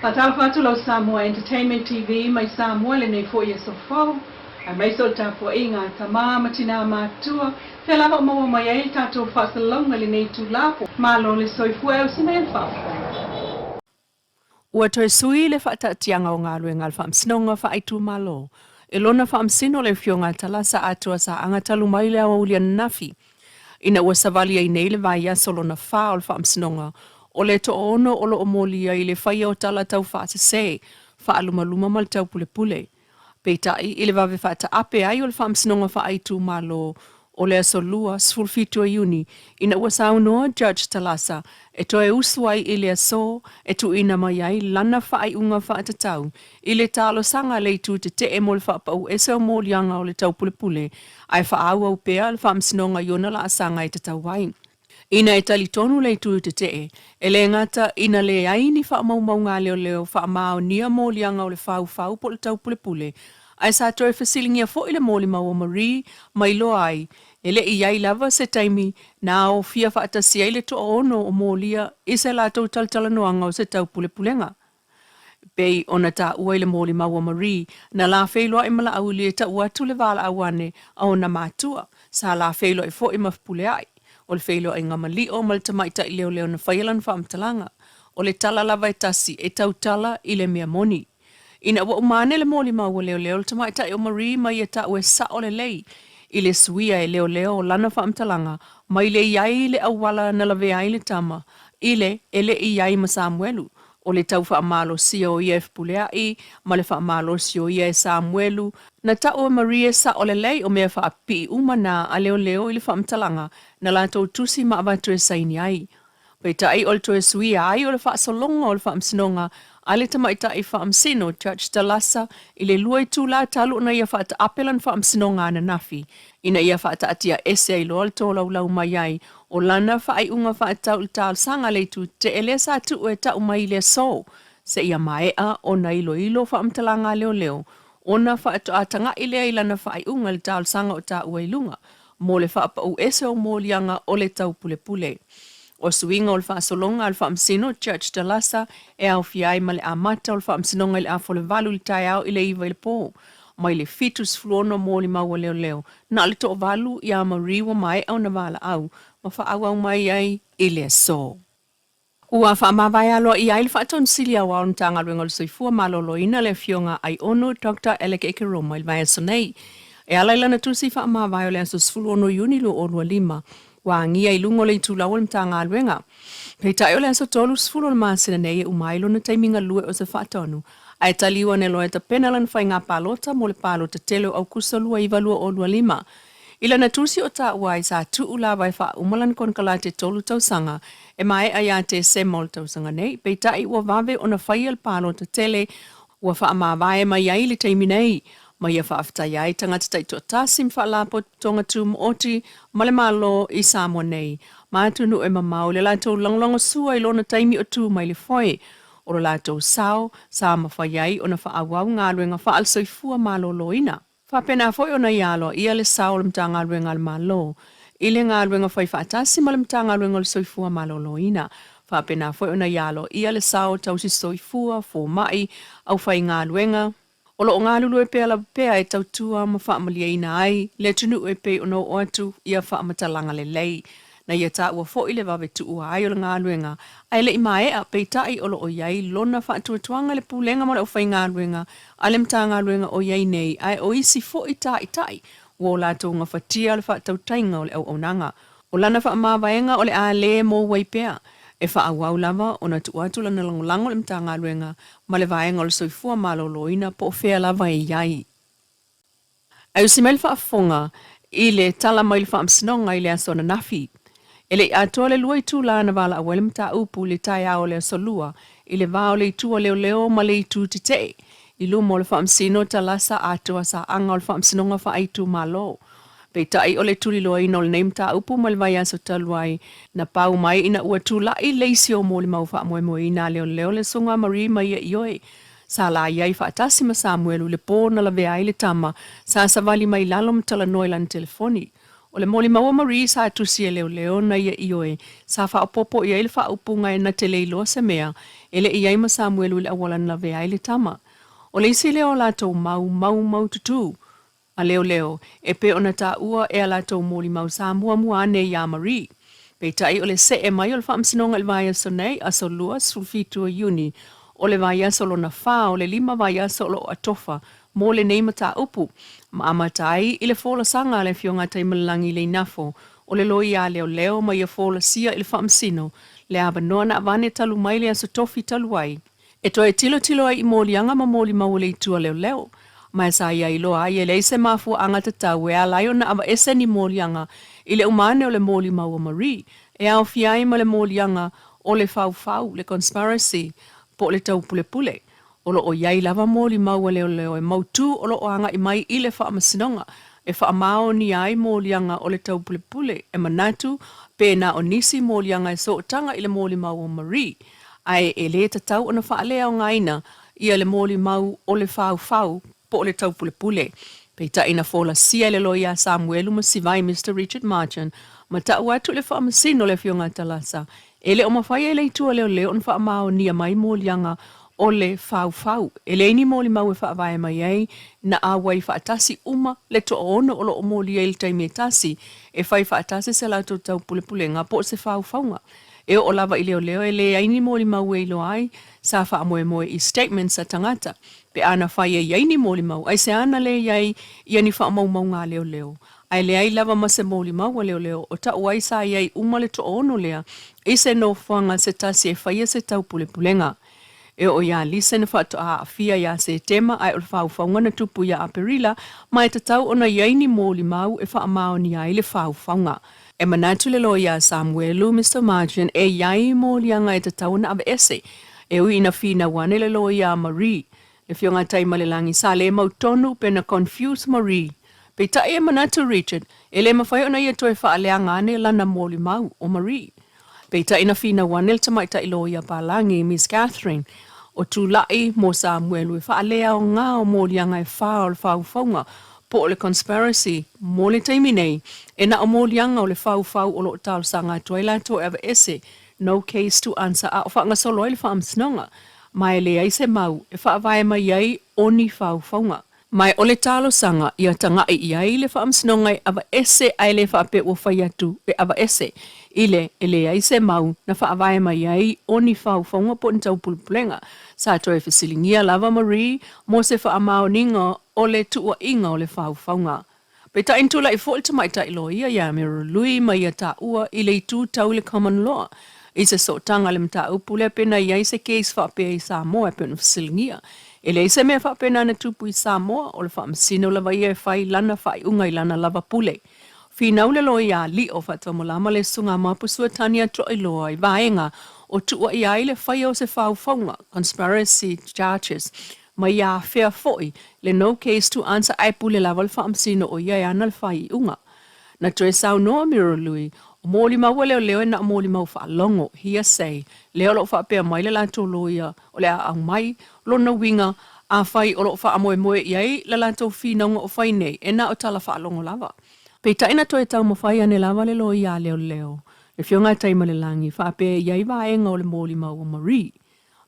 Fatal fatu Samoa Entertainment TV mai Samoa le nei fo so fo. A mai so ta po inga Atamua matina matua. Te lava mo mai ai tato fa salonga le nei tu lapo. Malo le soifua o sine fa. Ua toi sui le whaatatianga o ngā rue ngal whaamsinonga whaaitu malo. E lona whaamsino le whionga talasa atua sa angatalu mai le awa ulian nafi. Ina ua savali ai nei le vai aso lona wha o le whaamsinonga. O le to ono o lo o molia i le whaia o tala tau whaata se. Whaalumaluma mal tau pule pule. Peitai i le vave whaata ape ai o le whaamsinonga whaaitu malo. O le aso lua, sfulfitu a uni, ina ua saunoa Judge Talasa, e toe usuai i le aso, e tu ina mai ai lana whaai unga whaatatau, i le talo sanga le tu te e mo le whaapau e seo mo lianga o le tau pule pule, ai whaau au pea le whaamsinonga iona la asanga e tatau wai. Ina e tali tonu le tu te e le ngata ina le aini whaamaumau ngā leo whaamao nia mo lianga o le whau po le tau pule pule, ai sa toe fasilingia fo i le moli mau o Marie, mai loa ai, e le iai lava se taimi na o fia whaatasi ai le to ono o molia i se la tau talanoanga o se tau pule pulenga. Pei ona ta ua i le moli mau o Marie, na la wheilua i mala au li ta ua tu le wala awane a ona mātua, sa la wheilua i fo i mafpule ai, o le wheilua i ngamali o maltamaita i leo na whailan whaamtalanga, o le tala lava e tasi e tau tala i le mea moni. Ina ua umane le moli mau o leo le tamaita i o Marie mai e ta ue sa o le lei, i le suia e leo o lana whaamtalanga, mai le iai le awala na lawe ai le tama, i le ele iai ma Samuelu, o le tau whaamalo si o ia e fpulea i, ma le whaamalo si o ia e Samuelu, na ta o Maria sa o le lei o mea whaapi umana a leo i le whaamtalanga, na la tau tusi ma avatu e saini ai. Pei tai o le toe suia ai o le whaasolonga o le whaamsinonga, a le tamaita i whaamsino, Church Talasa, i le lua i tū la talu na ia whaata apelan whaamsinonga ana nafi. Ina ia whaata atia ese ai loa le tō lau mai ai, o lana whaai unga whaatau i tāl sanga le tu te ele sa tu e tau mai le so, se ia maea o na ilo whaamtalanga leo, ona whaato atanga i lea i lana whaai unga le tāl sanga o tā ua ilunga, mo le whaapa u ese o mōlianga o le tau pule pule. O suinga o le whaasolonga al whaamsino, Church Talasa, e au fiai ma le amata o le whaamsinonga i le afole valu li tai au i le iwa i le pō. Mai le fitus fluono mō li maua leo, na le toa valu i a mariwa mai au na vala au, ma whaau mai ai i le so. Ua whaamawai aloa i ai le whaaton sili au au ntanga ruenga le soifua malolo ina le fionga ai ono Dr. Alec Ekeroma i vai sonei. E alaila na tusi whaamawai o le aso sfuluono yunilu o rua lima, wa ngia i lungo le tu lawal mtanga alwenga. Pei tai ole aso tolu sfulo na maasina nei e umailo na taiminga lue o se whaatonu. Ai taliwa ne loe ta penalan whai ngā palota mo le palota telo au kusalua i valua o lua lima. Ila na tusi o ta uai sa tu ula vai wha umalan kon kalate tolu tausanga e mai ai te se mol tausanga nei. Pei tai ua vave o na whai al palota tele ua wha amawai mai ai le taiminei. Mai ia whaaftai ai tangata taito tasim whaalapo tonga tu mooti male malo i Samoa nei. Mātunu e mamau le lato langlonga sua i lona taimi o tu mai le foe. O le lato sao, sa mawhai ai o na whaawau ngā ruenga whaal soifua malo loina. Whapena foe o na ialo ia le sao le mta ngā ruenga le malo. I le ngā ruenga whai whaatasi ma le mta ngā ruenga le soifua malo loina. Whapena foe o na ialo ia le sao tausi soifua, fo mai, au whai ngā ruenga. O lo ngā lulu e pēa la pēa e tautua ma whaamalia ina ai, le tunu e pē o no o atu ia whaamatalanga le lei. Na ia tā ua fo i le wawe tu ua ai o le ngā luenga. Ai le imae a pei tai o lo o iai lona whaatuatuanga le pūlenga mo le o whai ngā luenga. A le mta ngā luenga o iai nei, ai o isi fo i tai. Ua o lato ngā whatia le whaatautainga o le au onanga. O lana whaamawaenga o le a le mo wai pēa. E whaawau lava o na tuatu lana langolango le mta ngā luenga, ma le vaenga o le soifua maloloina po o whea lava e iai. Au si mai le whaafonga, i le tala mai le whaamsinonga i le aso na nafi. E le atoa le lua i tū la na wala a wale mta upu le tai ao le aso lua, i le vao le itua leo ma le itu te te. I lumo le whaamsino talasa atoa sa anga o le whaamsinonga whaaitu malo. Pei tai o le tuli loa ina o le neimta upu ma le vai aso taluai na pau mai ina ua tula i leisi o mōli mau wha moe ina leo le songa Marie mai e ioe. Sa la iai whaatasi ma Samuelu le pō na la vea i le tama sa savali mai lalom tala noilan telefoni. O le moli maua Marie sa atusi e leo na ia ioe, sa whaapopo ia ile whaupunga e na te Leilua se mea, ele ia ima Samuelu le awala na vea ile tama. O le isi leo lato mau tutu. A leo, e pe ona ta ua e alato moli mau Samoa muane ia Marie. Pe tai o le se e mai o le whaamsinonga le vaya sonei a so lua sulfitu a uni, o le vaya solo na wha o le 5 vaya solo atofa, mo le neima ta upu. Ma amatai i le fola sanga le fionga taimalangi le nafo, o le loi a leo ma ia fola sia i le whaamsino, le aba noa na avane talu mai le aso tofi talu ai. E toi tilo ai i molianga ma moli mau le itua leo. Mai sa ia ilo ai e leise mafu anga te tau e alaio na ava ese ni molianga i le umane o le moli mau Marie. E au fiai ma le molianga o le fau, le conspiracy, po le tau pule. O lo o iai lava moli mau leo e mautu o lo o anga i mai i le wha masinonga. E wha mao ni ai molianga o le tau pule e manatu pe na o nisi molianga e so tanga i le moli mau Marie. Ai e le tau o na wha alea o ngaina i le moli mau o le fau po le tau pule. Pe ta ina fola sia le loia Samuelu ma sivai Mr. Richard Marchand, ma ta watu le wha masino le fionga talasa. Ele o mawhai e leitua leo on wha mao ni a mai molianga o le fau. Ele ni moli mau e wha vai mai ei, na awai wha atasi uma le to ono o lo o moli e le taimi e tasi, e whai wha atasi se la tau pule ngā po se fau nga. E o lava i leo e le aini moli mau e ilo ai, sa wha moe i statements sa tangata. Pe ana whai e iaini moli mau, ai se ana le iai ia ni wha mau ngā leo. Ai le ai lava ma se moli mau leo, o ta uai sa iai umale to ono lea, i se no whanga se tasi e whaia se tau pulenga. E o ia lise na wha a fia ia se tema ai o whaunga na tupu ia aperila, mai te tau ona iaini moli mau e wha mao ni ai le whaunga. E manatu le lo ia Samuelu, Mr. Marchand, e iai molianga e te tau na ave ese, e ui ina fina wane le lo ia Marie. Le fionga taima le langi sa le mau tonu pe na confuse Marie. Pe ta e manatu Richard, e le mawhai ona ia toi wha alea ngane lana moli mau o Marie. Pe ta ina fina wane le tamaita ilo ia palangi, Miss Catherine, o tu lai mo Samuelu e wha alea o ngā o molianga e wha o le whaunga, po le conspiracy, mo le taimi nei, e na o molianga o le whau o lo tau sa ngā tuaila to eva ese, no case to answer a o wha solo ele wha amsinonga. Mai le ai se mau, e wha vai mai ai oni whaunga. Mai o le talo sanga, ia tanga i ai le wha amsinonga e ava ese ai le wha pe o whai atu e ava ese. Ile e le ai se mau, na wha vai mai ai oni whaunga po ntau pulpulenga. Sa toi fisilingia lava Marie, mo se wha amao ninga o le tua inga o le whaunga. Pe ta intula i fōl ta mai ta ilo ia mero lui mai a ta ua i le tu tau le common law. I se so tanga le mta upule pena i se case whape i Samoa e pena fisilingia. E le se mea whapena na tupu i Samoa o le whaamsino lava ia e whai lana whai unga i lana lava pule. Whinau le loa ia li o whatamolama le sunga mapusua tania tro i loa i vaenga o tua i ai le whai o se whaunga, conspiracy charges, mai ia whea foi le no case to answer ai pule lava le whaamsino o ia e ana le whai unga. Na toe sau noa miro lui, o mōli mau leo e na mōli mau whaalongo, hia sei, leo lo whapea mai le lanto loia, o le a mai, lo na winga, a whai o lo whaamoe iai, le lanto whinaunga o whai nei, e na o tala whaalongo lava. Pei taina toe tau mawhai ane lava le loia leo. Le fionga taima le langi, whapea iai vaenga o le mōli mau o Marie.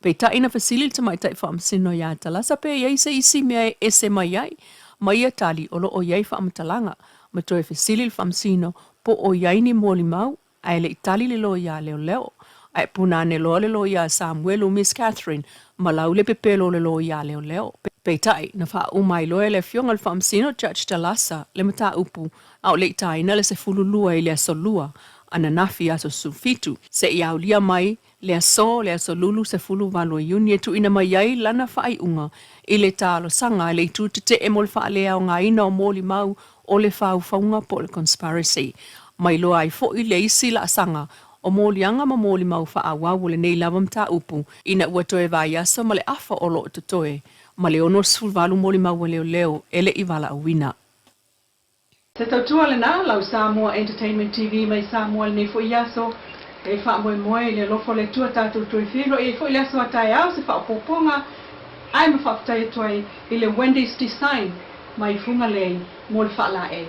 Pei taina fasili te mai tai whaamsino ia talasa pe iai se isi mea e se mai iai, mai a tali o lo o iai whaamatalanga, ma toe fasili le whaamsino, po o iai ni mōli mau, ai le itali le loia leo. Ai puna ne loa le loia Samuelu, Miss Catherine, ma lau le pepelo le loia leo. Pei tai, na wha umai loa le fionga le whaamsino Judge Talasa, le mata upu, au le taina le se fululua i le asolua, ana nafi aso sufitu, se i au lia mai, le aso lulu se fulu valo iuni e tu ina mai ai lana whaai unga, i le talo sanga, le tu te e mol wha lea o ngā ina o mōli mau, o le whaunga po le conspiracy. Mai loa ai fo i le isi la sanga, o mōlianga ma mōli mau wha awau le nei lavam ta upu, ina ua toe vai aso ma le afa o lo to toe, ma le ono sulvalu mōli mau leo, ele i vala awina. Se tautua le nā, lau Samoa Entertainment TV mai Samoa le nei fo i aso, e wha moe le lofo le tua tātou tui whiro, e fo i aso a tai au se wha poponga, ai ma wha tai tuai i le Wendy's Design, mai funga lei, mō le wha la e.